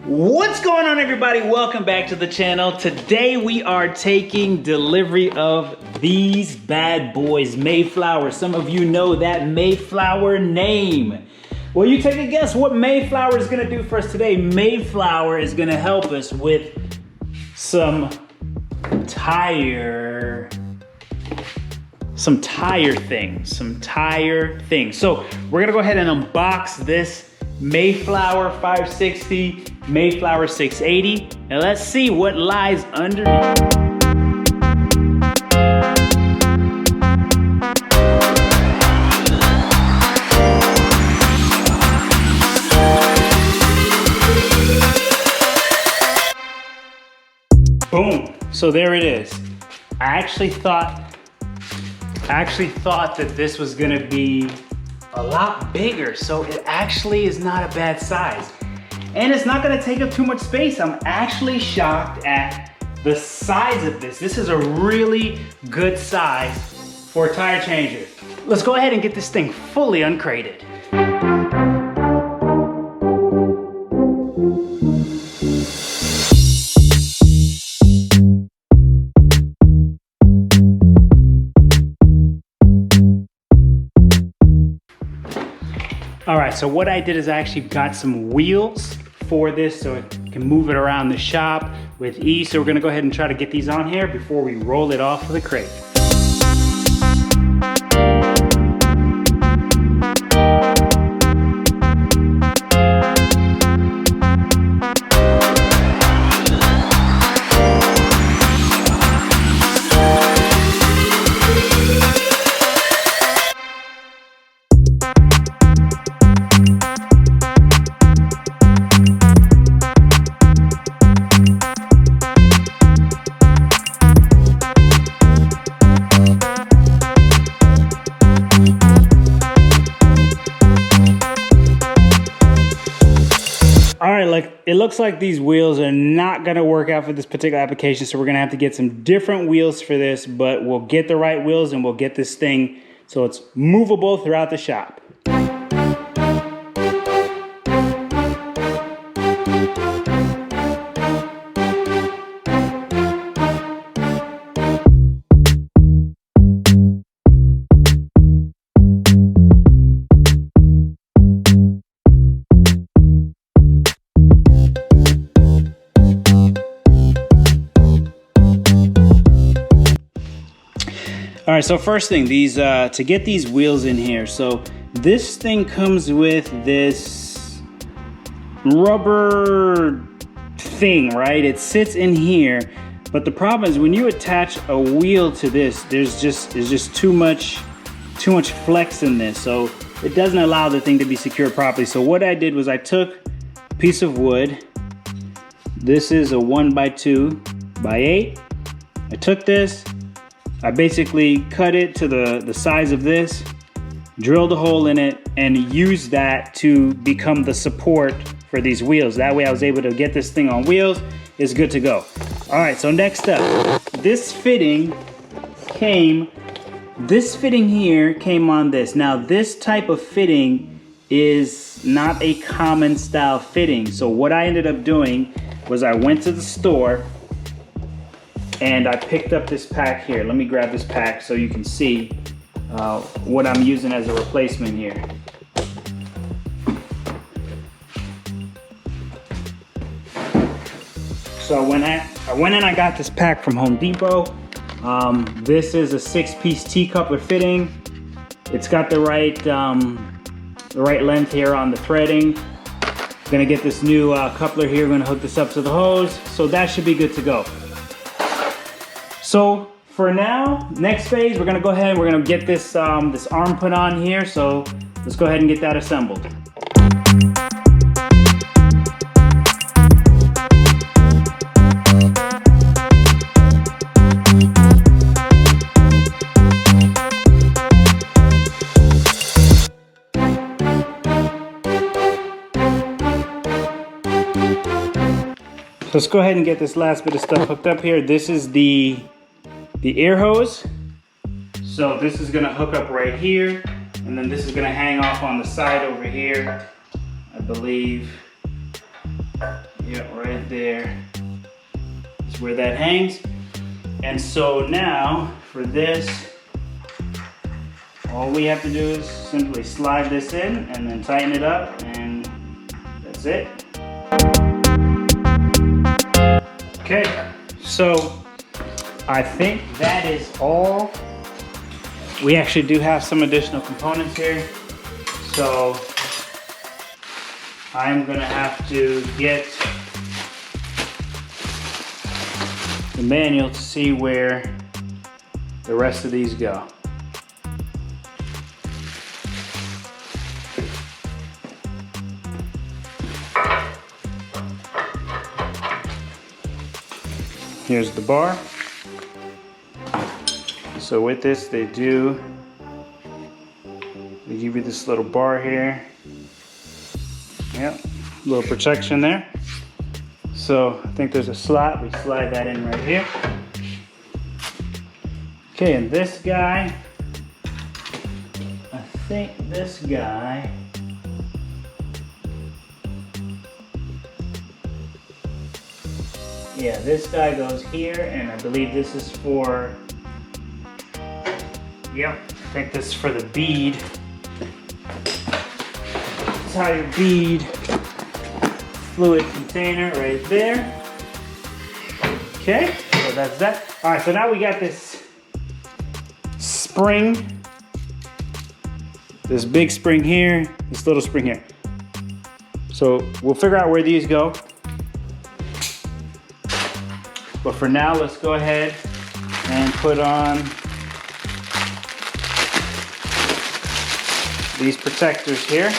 What's going on, everybody? Welcome back to the channel. Today we are taking delivery of these bad boys, Mayflower. Some of you know that Mayflower name. Well, you take a guess what Mayflower is gonna do for us today. Mayflower is gonna help us with some tire things. So we're gonna go ahead and unbox this Mayflower 560, Mayflower 680, and let's see what lies underneath. Boom, so there it is. I actually thought that this was gonna be a lot bigger, so it actually is not a bad size. And it's not gonna take up too much space. I'm actually shocked at the size of this. This is a really good size for a tire changer. Let's go ahead and get this thing fully uncrated. All right, so what I did is I actually got some wheels for this so it can move it around the shop with ease. So we're gonna go ahead and try to get these on here before we roll it off of the crate. It looks like these wheels are not gonna work out for this particular application, so we're gonna have to get some different wheels for this, but we'll get the right wheels and we'll get this thing so it's movable throughout the shop. All right, so first thing, to get these wheels in here, so this thing comes with this rubber thing, right? It sits in here, but the problem is when you attach a wheel to this, there's just too much flex in this, so it doesn't allow the thing to be secured properly. So what I did was I took a piece of wood. This is a 1x2x8. I took this. I basically cut it to the size of this, drilled a hole in it, and used that to become the support for these wheels. That way I was able to get this thing on wheels. It's good to go. All right, so next up, this fitting here came on this. Now this type of fitting is not a common style fitting. So what I ended up doing was I went to the store and I picked up this pack here. Let me grab this pack so you can see what I'm using as a replacement here. So I went in, I got this pack from Home Depot. This is a 6-piece T-coupler fitting. It's got the right length here on the threading. Gonna get this new coupler here, gonna hook this up to the hose. So that should be good to go. So for now, next phase, we're gonna go ahead and we're gonna get this, this arm put on here. So let's go ahead and get that assembled. So let's go ahead and get this last bit of stuff hooked up here. This is the air hose. So this is gonna hook up right here, and then this is gonna hang off on the side over here. I believe, Yeah, right there is where that hangs. And so now for this, all we have to do is simply slide this in and then tighten it up, and that's it. Okay, so I think that is all. We actually do have some additional components here. So I'm gonna have to get the manual to see where the rest of these go. Here's the bar. So with this, they give you this little bar here. Yep, a little protection there. So I think there's a slot, we slide that in right here. Okay, and this guy, I think this guy, yeah, this guy goes here, and I believe this is for, yep, I think this is for the bead. Tire bead fluid container right there. Okay, so that's that. All right, so now we got this spring, this big spring here, this little spring here. So we'll figure out where these go. But for now, let's go ahead and put on these protectors here.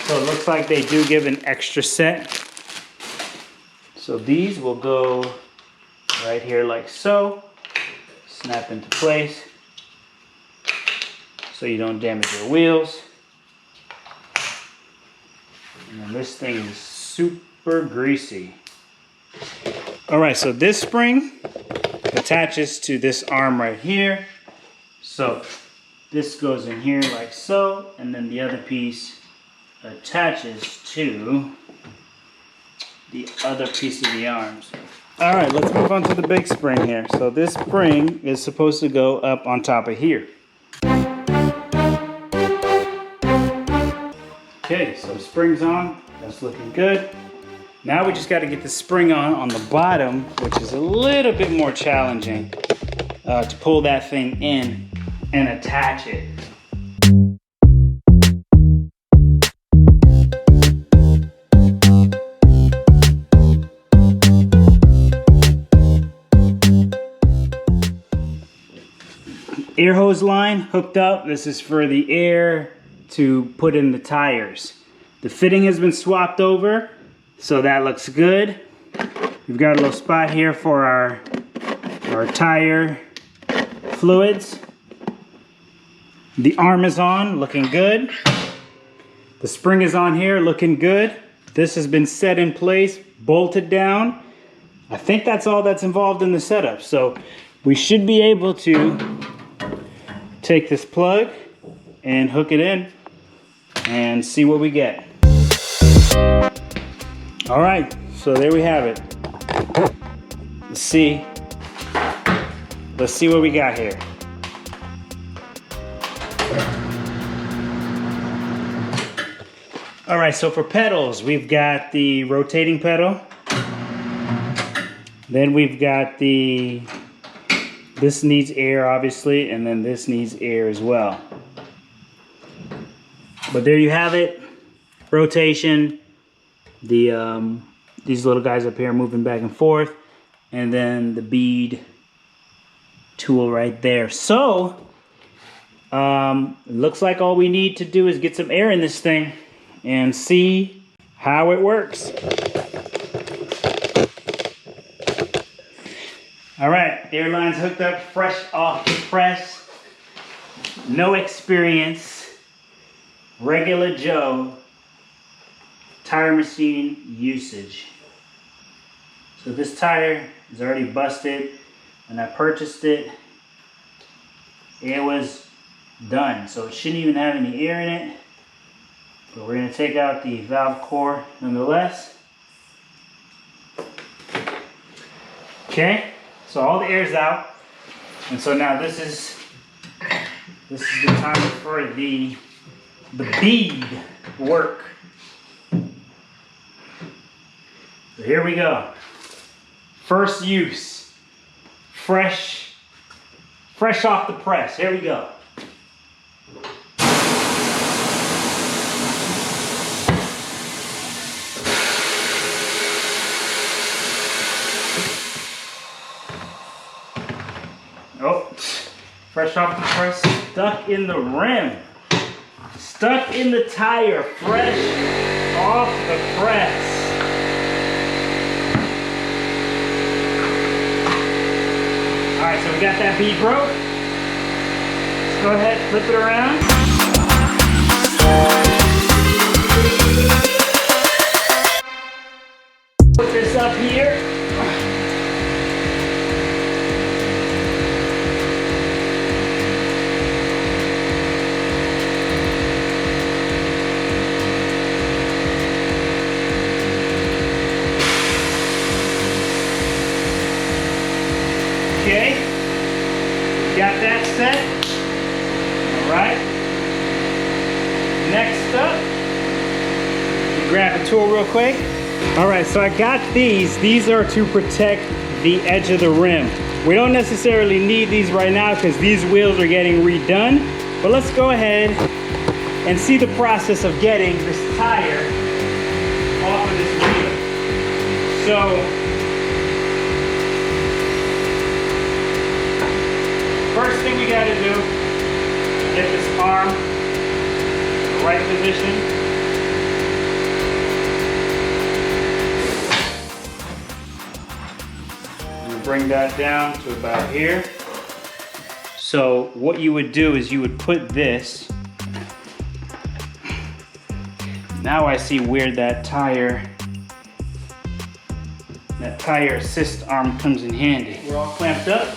So it looks like they do give an extra set. So these will go right here like so. Snap into place so you don't damage your wheels. And then this thing is super greasy. All right, so this spring attaches to this arm right here. So this goes in here like so, and then the other piece attaches to the other piece of the arms. All right, let's move on to the big spring here. So this spring is supposed to go up on top of here. Okay, so spring's on, that's looking good. Now we just got to get the spring on the bottom, which is a little bit more challenging to pull that thing in and attach it. Air hose line hooked up. This is for the air to put in the tires. The fitting has been swapped over, so that looks good. We've got a little spot here for our tire fluids. The arm is on, looking good. The spring is on here, looking good. This has been set in place, bolted down. I think that's all that's involved in the setup. So we should be able to take this plug and hook it in and see what we get. All right, so there we have it. Let's see what we got here. All right, so for pedals, we've got the rotating pedal. Then we've got this needs air, obviously, and then this needs air as well. But there you have it. Rotation. These little guys up here moving back and forth. And then the bead tool right there. So, it looks like all we need to do is get some air in this thing and see how it works. All right, the airline's hooked up, fresh off the press. No experience. Regular Joe tire machine usage. So this tire is already busted. When I purchased it, it was done. So it shouldn't even have any air in it. So we're going to take out the valve core nonetheless. Okay, so all the air's out. And so now this is the time for the bead work. So here we go. First use. Fresh off the press. Here we go. Oh, fresh off the press, stuck in the rim. Stuck in the tire, fresh off the press. All right, so we got that bead broke. Let's go ahead, flip it around. Put this up here. Okay, got that set. All right. Next up, grab a tool real quick. All right, so I got these. These are to protect the edge of the rim. We don't necessarily need these right now because these wheels are getting redone. But let's go ahead and see the process of getting this tire off of this wheel. So, first thing we gotta do, get this arm in the right position. And bring that down to about here. So what you would do is you would put this. Now I see where that tire assist arm comes in handy. We're all clamped up.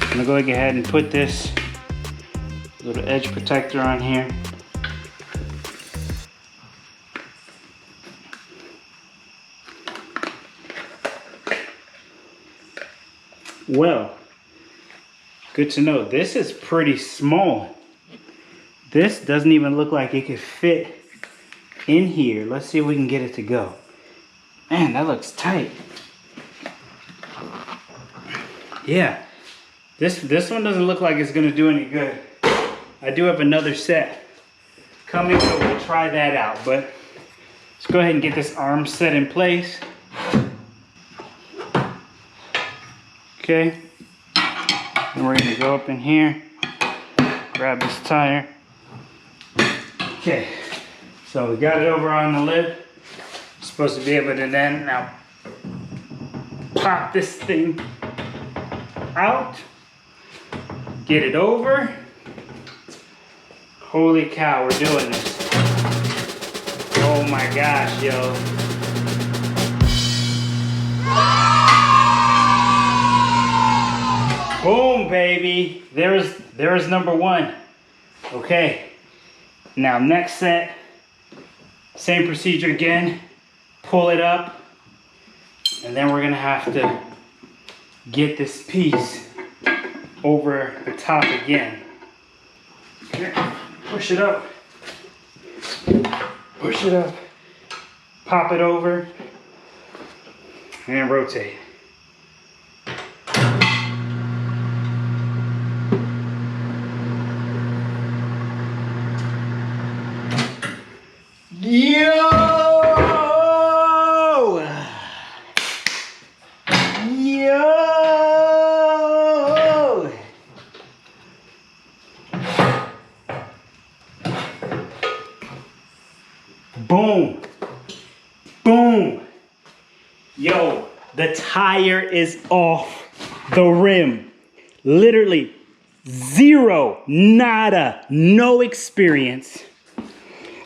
I'm gonna go ahead and put this little edge protector on here. Well, good to know. This is pretty small. This doesn't even look like it could fit in here. Let's see if we can get it to go. Man, that looks tight. Yeah. This one doesn't look like it's gonna do any good. I do have another set coming, so we'll try that out. But let's go ahead and get this arm set in place. Okay. And we're gonna go up in here, grab this tire. Okay. So we got it over on the lid. Supposed to be able to then now pop this thing out. Get it over. Holy cow, we're doing this. Oh my gosh, yo. Boom, baby. There's number one. Okay. Now next set, same procedure again. Pull it up. And then we're gonna have to get this piece over the top again. Here, push it up. Push it up. Pop it over. And rotate. Yo! Boom. Boom. Yo, the tire is off the rim. Literally zero, nada, no experience.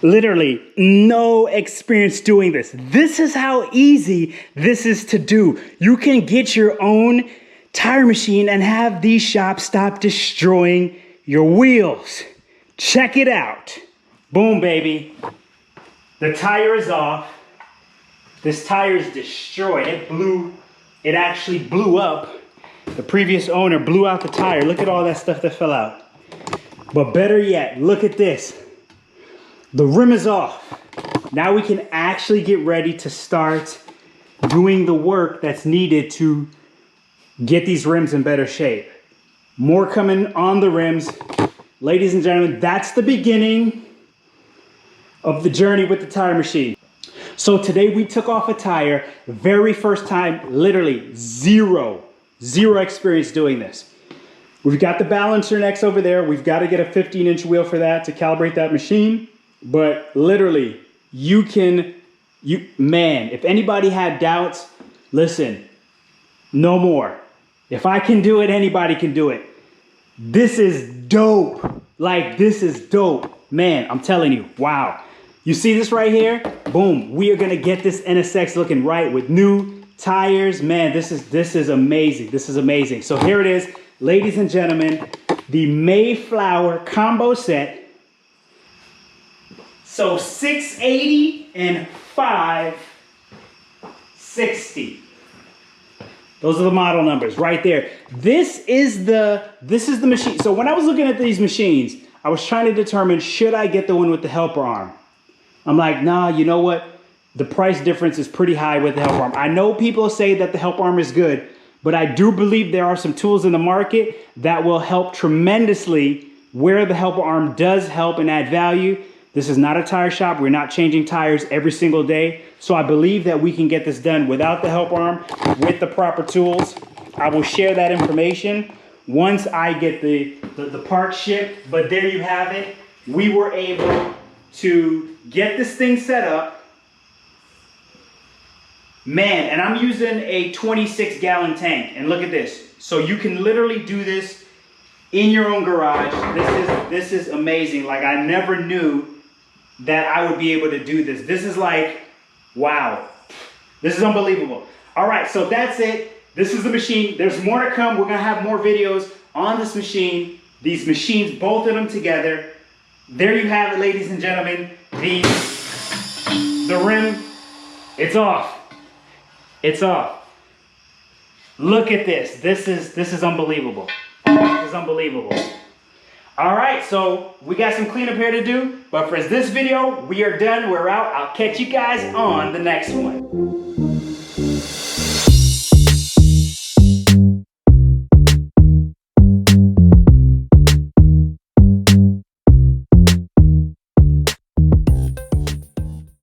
Literally no experience doing this. This is how easy this is to do. You can get your own tire machine and have these shops stop destroying your wheels. Check it out. Boom, baby. The tire is off. This tire is destroyed. It actually blew up. The previous owner blew out the tire. Look at all that stuff that fell out. But better yet, look at this. The rim is off. Now we can actually get ready to start doing the work that's needed to get these rims in better shape. More coming on the rims. Ladies and gentlemen, that's the beginning of the journey with the tire machine. So today we took off a tire, very first time, literally zero experience doing this. We've got the balancer next over there. We've got to get a 15-inch wheel for that to calibrate that machine. But literally, man, if anybody had doubts, listen, no more. If I can do it, anybody can do it. This is dope. Like, this is dope. Man, I'm telling you, wow. You see this right here? Boom, we are gonna get this NSX looking right with new tires. Man, this is amazing. This is amazing. So here it is, ladies and gentlemen, the Mayflower combo set. So 680 and 560. Those are the model numbers right there. This is the machine. So when I was looking at these machines, I was trying to determine, should I get the one with the helper arm? I'm like, nah, you know what? The price difference is pretty high with the helper arm. I know people say that the helper arm is good, but I do believe there are some tools in the market that will help tremendously where the helper arm does help and add value. This is not a tire shop. We're not changing tires every single day. So I believe that we can get this done without the helper arm with the proper tools. I will share that information once I get the part shipped. But there you have it. We were able to get this thing set up. Man, and I'm using a 26-gallon tank. And look at this. So you can literally do this in your own garage. This is amazing. Like, I never knew that I would be able to do this. This is like, wow. This is unbelievable. All right, so that's it. This is the machine. There's more to come. We're gonna have more videos on this machine. These machines, both of them together. There you have it, ladies and gentlemen. The rim, it's off. It's off. Look at this. This is unbelievable. This is unbelievable. All right, so we got some cleanup here to do, but for this video, we are done. We're out. I'll catch you guys on the next one.